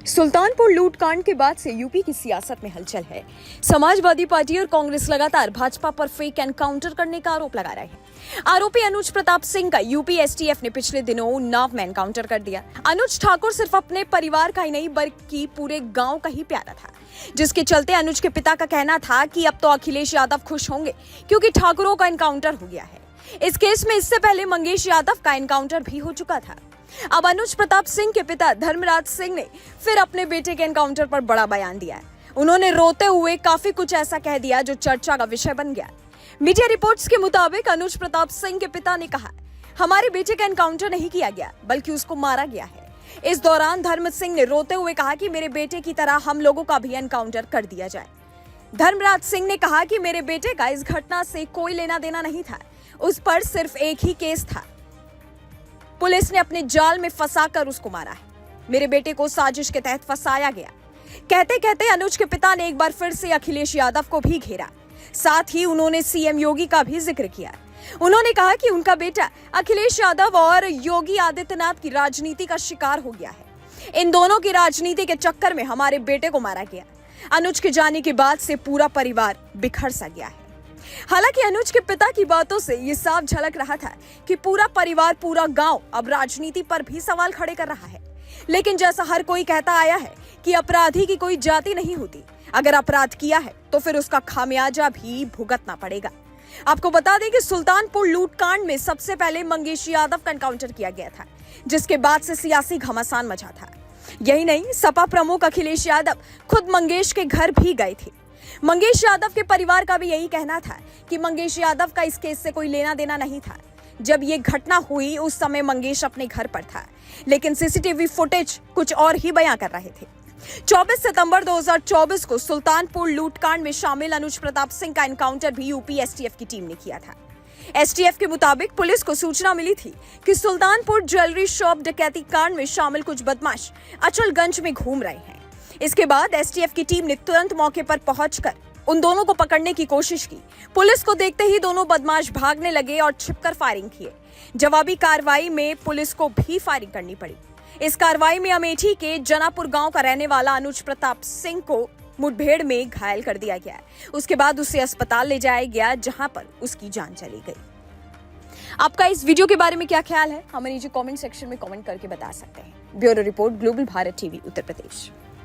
सुल्तानपुर लूटकांड के बाद से यूपी की सियासत में हलचल है। समाजवादी पार्टी और कांग्रेस लगातार भाजपा पर फेक एनकाउंटर करने का आरोप लगा रहे हैं। आरोपी अनुज प्रताप सिंह का यूपी एसटीएफ ने पिछले दिनों उन्नाव में एनकाउंटर कर दिया। अनुज ठाकुर सिर्फ अपने परिवार का ही नहीं बल्कि पूरे गांव का ही प्यारा था, जिसके चलते अनुज के पिता का कहना था कि अब तो अखिलेश यादव खुश होंगे क्योंकि ठाकुरों का एनकाउंटर हो गया है। इस केस में इससे पहले मंगेश यादव का एनकाउंटर भी हो चुका था। अब अनुज प्रताप सिंह के पिता धर्मराज सिंह ने फिर अपने बेटे के एनकाउंटर पर बड़ा बयान दिया है। उन्होंने रोते हुए काफी कुछ ऐसा कह दिया जो चर्चा का विषय बन गया। मीडिया रिपोर्ट्स के मुताबिक अनुज प्रताप सिंह के पिता ने कहा, हमारे बेटे का एनकाउंटर नहीं किया गया बल्कि उसको मारा गया है। इस दौरान धर्म सिंह ने रोते हुए कहा कि मेरे बेटे की तरह हम लोगों का भी एनकाउंटर कर दिया जाए। धर्मराज सिंह ने कहा कि मेरे बेटे का इस घटना से कोई लेना देना नहीं था, उस पर सिर्फ एक ही केस था। पुलिस ने अपने जाल में फंसाकर उसको मारा है। मेरे बेटे को साजिश के तहत फंसाया गया। कहते कहते अनुज के पिता ने एक बार फिर से अखिलेश यादव को भी घेरा। साथ ही उन्होंने सीएम योगी का भी जिक्र किया। उन्होंने कहा कि उनका बेटा अखिलेश यादव और योगी आदित्यनाथ की राजनीति का शिकार हो गया है। इन दोनों की राजनीति के चक्कर में हमारे बेटे को मारा गया। अनुज के जाने के बाद से पूरा परिवार बिखर सा गया है। हालांकि अनुज के पिता की बातों से ये साफ झलक रहा था कि पूरा परिवार, पूरा गांव अब राजनीति पर भी सवाल खड़े कर रहा है। लेकिन जैसा हर कोई कहता आया है कि अपराधी की कोई जाति नहीं होती, अगर अपराध किया है तो फिर उसका खामियाजा भी भुगतना पड़ेगा। आपको बता दें कि सुल्तानपुर लूटकांड में सबसे पहले मंगेश यादव का एनकाउंटर किया गया था, जिसके बाद से सियासी घमासान मचा था। यही नहीं, सपा प्रमुख अखिलेश यादव खुद मंगेश के घर भी गए थे। मंगेश यादव के परिवार का भी यही कहना था कि मंगेश यादव का इस केस से कोई लेना देना नहीं था। जब ये घटना हुई उस समय मंगेश अपने घर पर था, लेकिन सीसीटीवी फुटेज कुछ और ही बयां कर रहे थे। 24 सितंबर 2024 को सुल्तानपुर लूटकांड में शामिल अनुज प्रताप सिंह का एनकाउंटर भी यूपी एसटीएफ की टीम ने किया था। एसटीएफ के मुताबिक पुलिस को सूचना मिली थी कि सुल्तानपुर ज्वेलरी शॉप डकैती कांड में शामिल कुछ बदमाश अचलगंज में घूम रहे हैं। इसके बाद एसटीएफ की टीम ने तुरंत मौके पर पहुंचकर उन दोनों को पकड़ने की कोशिश की। पुलिस को देखते ही दोनों बदमाश भागने लगे और छिपकर फायरिंग किए। जवाबी कार्रवाई में पुलिस को भी फायरिंग करनी पड़ी। इस कार्रवाई में अमेठी के जनापुर गांव का रहने वाला अनुज प्रताप सिंह को मुठभेड़ में घायल कर दिया गया। उसके बाद उसे अस्पताल ले जाया गया, जहां पर उसकी जान चली गई। आपका इस वीडियो के बारे में क्या ख्याल है, हमें नीचे कमेंट सेक्शन में कमेंट करके बता सकते हैं। Bureau report, global Bharat TV, Uttar प्रदेश।